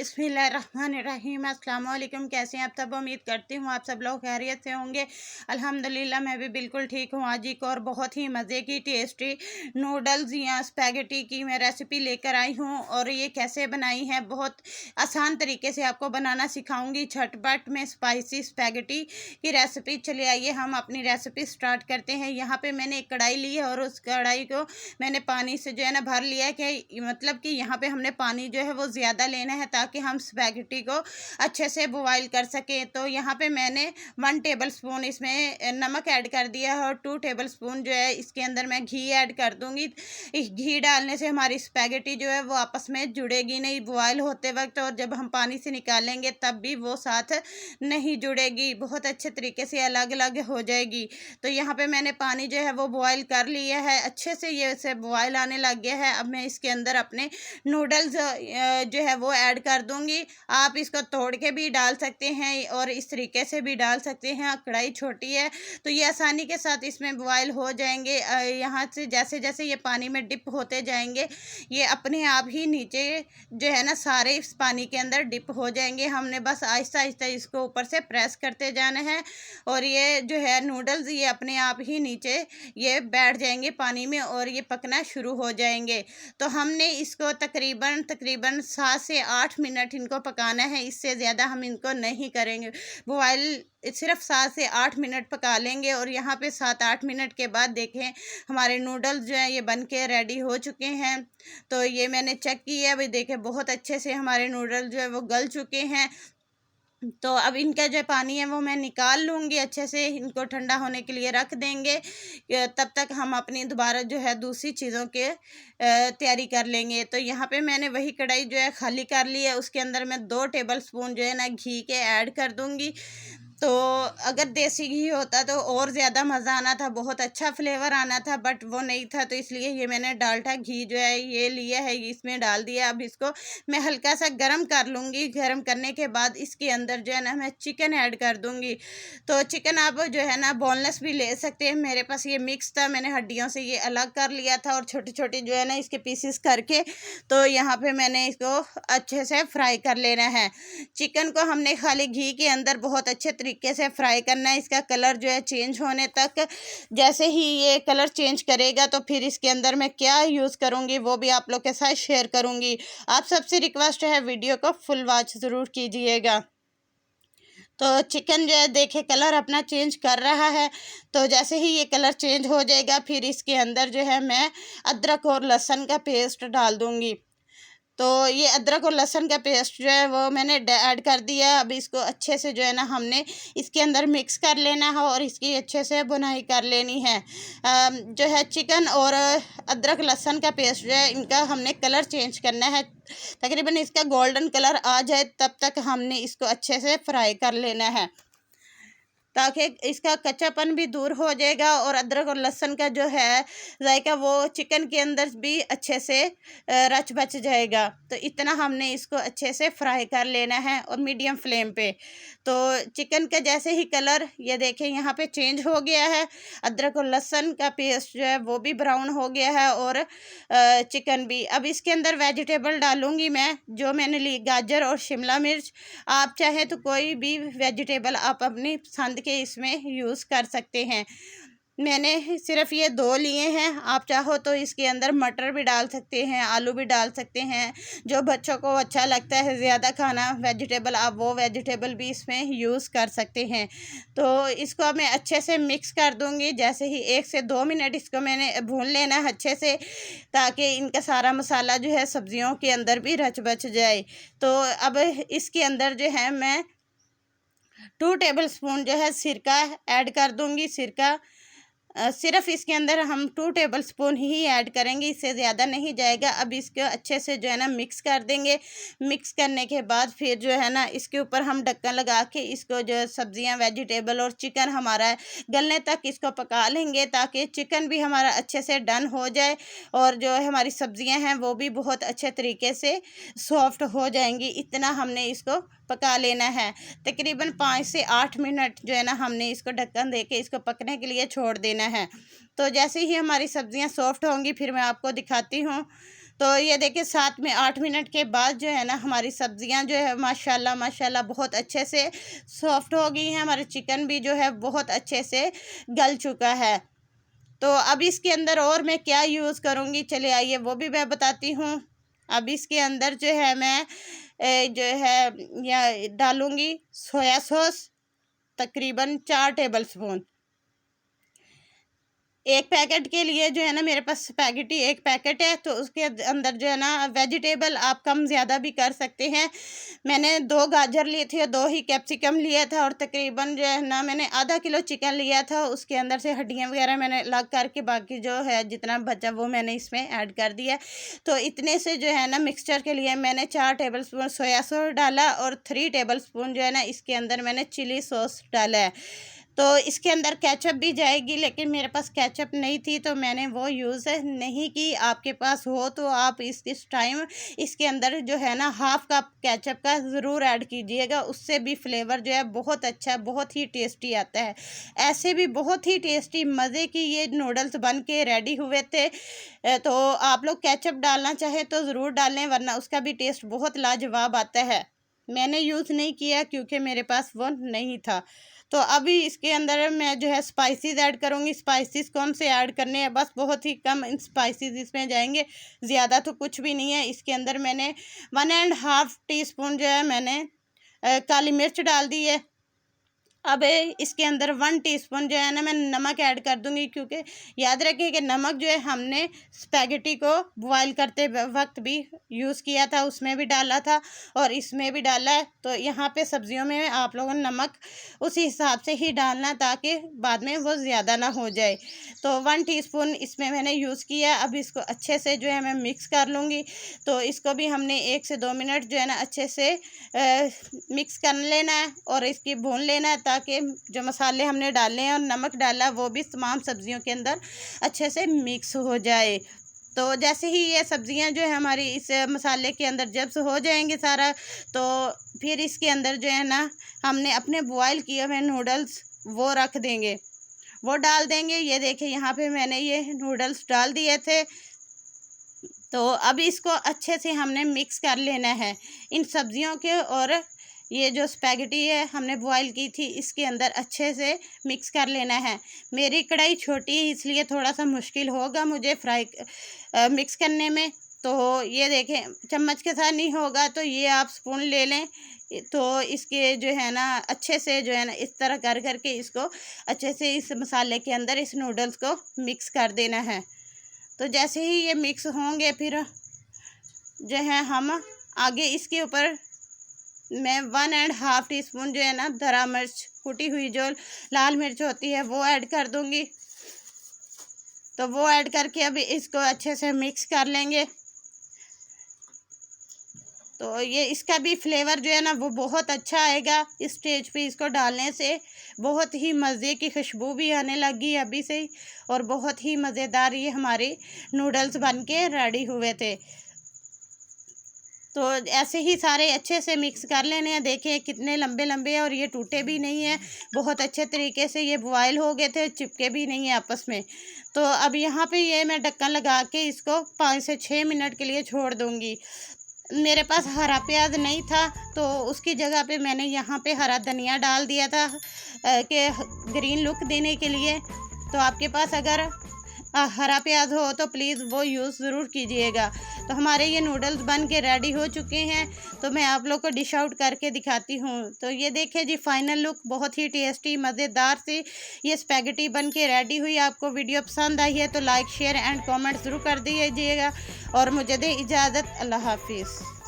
बिस्मिल्लाहिर्रहमानिर्रहीम। अस्सलाम वालेकुम। कैसे हैं आप सब? उम्मीद करती हूँ आप सब लोग खैरियत से होंगे। अल्हम्दुलिल्लाह मैं भी बिल्कुल ठीक हूँ। आज एक और बहुत ही मज़े की टेस्टी नूडल्स या स्पैगेटी की मैं रेसिपी लेकर आई हूँ और ये कैसे बनाई है बहुत आसान तरीके से आपको बनाना सिखाऊंगी। झटपट में स्पाइसी स्पैगेटी की रेसिपी। चलिए आइए हम अपनी रेसिपी स्टार्ट करते हैं। यहाँ पर मैंने एक कढ़ाई ली है और उस कढ़ाई को मैंने पानी से जो है ना भर लिया है कि मतलब कि यहाँ पे हमने पानी जो है वो ज़्यादा लेना है ताकि हम स्पैगेटी को अच्छे से बॉईल कर सकें। तो यहाँ पे मैंने 1 टेबलस्पून इसमें नमक ऐड कर दिया है और 2 टेबलस्पून जो है इसके अंदर मैं घी ऐड कर दूँगी। इस घी डालने से हमारी स्पैगेटी जो है वो आपस में जुड़ेगी नहीं बॉयल होते वक्त, और जब हम पानी से निकालेंगे तब भी वो साथ नहीं जुड़ेगी, बहुत अच्छे तरीके से अलग अलग हो जाएगी। तो यहाँ पे मैंने पानी जो है वो बॉयल कर लिया है, अच्छे से ये से बॉयल आने लग गया है। अब मैं इसके अंदर अपने नूडल्स जो है वो ऐड कर दूंगी। आप इसको तोड़ के भी डाल सकते हैं और इस तरीके से भी डाल सकते हैं। कढ़ाई छोटी है तो ये आसानी के साथ इसमें बॉयल हो जाएंगे। यहाँ से जैसे जैसे ये पानी में डिप होते जाएंगे ये अपने आप ही नीचे जो है ना सारे इस पानी के अंदर डिप हो जाएंगे। हमने बस आहिस्ता आहिस्ता इसको ऊपर से प्रेस करते जाना है और ये जो है नूडल्स ये अपने आप ही नीचे ये बैठ जाएंगे पानी में और ये पकना शुरू हो जाएंगे। तो हमने इसको तकरीबन 7 से 8 मिनट इनको पकाना है, इससे ज़्यादा हम इनको नहीं करेंगे बॉयल। सिर्फ 7 से 8 मिनट पका लेंगे और यहाँ पे 7-8 मिनट के बाद देखें हमारे नूडल्स जो हैं ये बन के रेडी हो चुके हैं। तो ये मैंने चेक किया, अभी देखें बहुत अच्छे से हमारे नूडल्स जो है वो गल चुके हैं। तो अब इनका जो पानी है वो मैं निकाल लूँगी, अच्छे से इनको ठंडा होने के लिए रख देंगे। तब तक हम अपनी दोबारा जो है दूसरी चीज़ों के तैयारी कर लेंगे। तो यहाँ पे मैंने वही कढ़ाई जो है खाली कर ली है, उसके अंदर मैं 2 टेबलस्पून जो है ना घी के ऐड कर दूँगी। तो अगर देसी घी होता तो और ज़्यादा मज़ा आना था, बहुत अच्छा फ्लेवर आना था, बट वो नहीं था तो इसलिए ये मैंने डाल्डा घी जो है ये लिया है, इसमें डाल दिया। अब इसको मैं हल्का सा गरम कर लूँगी। गरम करने के बाद इसके अंदर जो है ना मैं चिकन ऐड कर दूँगी। तो चिकन आप जो है ना बोनलेस भी ले सकते हैं, मेरे पास ये मिक्स था, मैंने हड्डियों से ये अलग कर लिया था और छोटे छोटे जो है ना इसके पीसेस करके तो यहाँ पे मैंने इसको अच्छे से फ्राई कर लेना है। चिकन को हमने खाली घी के अंदर बहुत अच्छे तरीके से फ्राई करना है, इसका कलर जो है चेंज होने तक। जैसे ही ये कलर चेंज करेगा तो फिर इसके अंदर मैं क्या यूज़ करूँगी वो भी आप लोग के साथ शेयर करूँगी। आप सबसे रिक्वेस्ट है वीडियो को फुल वॉच ज़रूर कीजिएगा। तो चिकन जो है देखे कलर अपना चेंज कर रहा है, तो जैसे ही ये कलर चेंज हो जाएगा फिर इसके अंदर जो है मैं अदरक और लहसुन का पेस्ट डाल दूँगी। तो ये अदरक और लहसुन का पेस्ट जो है वो मैंने ऐड कर दिया। अब इसको अच्छे से जो है ना हमने इसके अंदर मिक्स कर लेना है और इसकी अच्छे से बुनाई कर लेनी है। जो है चिकन और अदरक लहसुन का पेस्ट जो है इनका हमने कलर चेंज करना है, तकरीबन इसका गोल्डन कलर आ जाए तब तक हमने इसको अच्छे से फ्राई कर लेना है ताकि इसका कच्चापन भी दूर हो जाएगा और अदरक और लहसुन का जो है जायका वो चिकन के अंदर भी अच्छे से रच बच जाएगा। तो इतना हमने इसको अच्छे से फ्राई कर लेना है और मीडियम फ्लेम पे। तो चिकन का जैसे ही कलर ये देखें यहाँ पे चेंज हो गया है, अदरक और लहसुन का पेस्ट जो है वो भी ब्राउन हो गया है और चिकन भी। अब इसके अंदर वेजिटेबल डालूँगी मैं, जो मैंने ली गाजर और शिमला मिर्च। आप चाहे तो कोई भी वेजिटेबल आप अपनी पसंद के इसमें यूज़ कर सकते हैं। मैंने सिर्फ ये 2 लिए हैं, आप चाहो तो इसके अंदर मटर भी डाल सकते हैं, आलू भी डाल सकते हैं। जो बच्चों को अच्छा लगता है ज़्यादा खाना वेजिटेबल, आप वो वेजिटेबल भी इसमें यूज़ कर सकते हैं। तो इसको अब मैं अच्छे से मिक्स कर दूंगी। जैसे ही 1 से 2 मिनट इसको मैंने भून लेना है अच्छे से ताकि इनका सारा मसाला जो है सब्जियों के अंदर भी रच बच जाए। तो अब इसके अंदर जो है मैं 2 टेबलस्पून जो है सिरका ऐड कर दूंगी। सिरका सिर्फ इसके अंदर हम 2 टेबलस्पून ही ऐड करेंगे, इससे ज़्यादा नहीं जाएगा। अब इसको अच्छे से जो है ना मिक्स कर देंगे। मिक्स करने के बाद फिर जो है ना इसके ऊपर हम ढक्कन लगा के इसको जो सब्जियां वेजिटेबल और चिकन हमारा गलने तक इसको पका लेंगे ताकि चिकन भी हमारा अच्छे से डन हो जाए और जो हमारी सब्जियां हैं वो भी बहुत अच्छे तरीके से सॉफ्ट हो जाएंगी। इतना हमने इसको पका लेना है। तकरीबन 5 से 8 मिनट जो है ना हमने इसको ढक्कन दे के इसको पकने के लिए छोड़ देना है। तो जैसे ही हमारी सब्जियां सॉफ्ट होंगी फिर मैं आपको दिखाती हूँ। तो ये देखिए 7 में 8 मिनट के बाद जो है ना हमारी सब्ज़ियां जो है माशाल्लाह माशाल्लाह बहुत अच्छे से सॉफ्ट हो गई हैं। हमारे चिकन भी जो है बहुत अच्छे से गल चुका है। तो अब इसके अंदर और मैं क्या यूज़ करूँगी, चले आइए वो भी मैं बताती हूँ। अब इसके अंदर जो है मैं जो है या डालूँगी सोया सॉस, तकरीबन 4 टेबल स्पून। एक पैकेट के लिए जो है ना मेरे पास स्पैगेटी एक पैकेट है, तो उसके अंदर जो है ना वेजिटेबल आप कम ज़्यादा भी कर सकते हैं। मैंने 2 गाजर लिए थे और 2 ही कैप्सिकम लिया था, और तकरीबन जो है ना मैंने आधा किलो चिकन लिया था। उसके अंदर से हड्डियाँ वगैरह मैंने अलग करके बाकी जो है जितना बचा वो मैंने इसमें ऐड कर दिया। तो इतने से जो है ना मिक्सचर के लिए मैंने 4 टेबल स्पून सोया सॉस डाला और 3 टेबल स्पून जो है ना इसके अंदर मैंने चिली सॉस डाला है। तो इसके अंदर केचप भी जाएगी, लेकिन मेरे पास केचप नहीं थी तो मैंने वो यूज़ नहीं की। आपके पास हो तो आप इस टाइम इसके अंदर जो है ना हाफ़ कप केचप का ज़रूर ऐड कीजिएगा, उससे भी फ्लेवर जो है बहुत अच्छा, बहुत ही टेस्टी आता है। ऐसे भी बहुत ही टेस्टी मज़े की ये नूडल्स बन के रेडी हुए थे। तो आप लोग केचप डालना चाहे तो ज़रूर डालें, वरना उसका भी टेस्ट बहुत लाजवाब आता है। मैंने यूज़ नहीं किया क्योंकि मेरे पास वो नहीं था। तो अभी इसके अंदर मैं जो है स्पाइसेस ऐड करूँगी। स्पाइसेस कौन से ऐड करने हैं, बस बहुत ही कम स्पाइसेस इसमें जाएंगे, ज़्यादा तो कुछ भी नहीं है। इसके अंदर मैंने 1.5 टीस्पून जो है मैंने काली मिर्च डाल दी है। अब इसके अंदर 1 टीस्पून जो है ना मैं नमक ऐड कर दूंगी, क्योंकि याद रखिए कि नमक जो है हमने स्पैगेटी को बॉयल करते वक्त भी यूज़ किया था, उसमें भी डाला था और इसमें भी डाला है। तो यहाँ पे सब्जियों में आप लोगों ने नमक उसी हिसाब से ही डालना, ताकि बाद में वो ज़्यादा ना हो जाए। तो 1 टीस्पून इसमें मैंने यूज़ किया। अब इसको अच्छे से जो है मैं मिक्स कर लूँगी। तो इसको भी हमने 1 से 2 मिनट जो है ना अच्छे से मिक्स कर लेना है और इसकी भून लेना है, ताकि जो मसाले हमने डाले हैं और नमक डाला वो भी तमाम सब्जियों के अंदर अच्छे से मिक्स हो जाए। तो जैसे ही ये सब्जियां जो है हमारी इस मसाले के अंदर जब से हो जाएंगे सारा, तो फिर इसके अंदर जो है ना हमने अपने बॉयल किए हुए नूडल्स वो रख देंगे, वो डाल देंगे। ये देखिए यहाँ पे मैंने ये नूडल्स डाल दिए थे। तो अब इसको अच्छे से हमने मिक्स कर लेना है इन सब्जियों के, और ये जो स्पैगेटी है हमने बॉईल की थी इसके अंदर अच्छे से मिक्स कर लेना है। मेरी कढ़ाई छोटी है इसलिए थोड़ा सा मुश्किल होगा मुझे मिक्स करने में। तो ये देखें चम्मच के साथ नहीं होगा तो ये आप स्पून ले लें। तो इसके जो है ना अच्छे से जो है ना इस तरह कर करके इसको अच्छे से इस मसाले के अंदर इस नूडल्स को मिक्स कर देना है। तो जैसे ही ये मिक्स होंगे फिर जो है हम आगे इसके ऊपर मैं 1.5 टीस्पून जो है ना हरा मिर्च, कुटी हुई जो लाल मिर्च होती है वो ऐड कर दूंगी। तो वो ऐड करके अभी इसको अच्छे से मिक्स कर लेंगे। तो ये इसका भी फ्लेवर जो है ना वो बहुत अच्छा आएगा। इस स्टेज पे इसको डालने से बहुत ही मज़े की खुशबू भी आने लगी अभी से ही, और बहुत ही मज़ेदार ये हमारे नूडल्स बन के रेडी हुए थे। तो ऐसे ही सारे अच्छे से मिक्स कर लेने हैं। देखिए कितने लंबे लंबे हैं और ये टूटे भी नहीं हैं, बहुत अच्छे तरीके से ये बॉयल हो गए थे, चिपके भी नहीं है आपस में। तो अब यहाँ पे ये मैं ढक्कन लगा के इसको 5 से 6 मिनट के लिए छोड़ दूँगी। मेरे पास हरा प्याज नहीं था तो उसकी जगह पे मैंने यहाँ पे हरा धनिया डाल दिया था कि ग्रीन लुक देने के लिए। तो आपके पास अगर हरा प्याज हो तो प्लीज़ वो यूज़ ज़रूर कीजिएगा। तो हमारे ये नूडल्स बन के रेडी हो चुके हैं। तो मैं आप लोग को डिश आउट करके दिखाती हूँ। तो ये देखिए जी फाइनल लुक, बहुत ही टेस्टी मज़ेदार से ये स्पैगेटी बन के रेडी हुई। आपको वीडियो पसंद आई है तो लाइक शेयर एंड कमेंट ज़रूर कर दीजिएगा और मुझे दे इजाज़त। अल्लाह हाफिज़।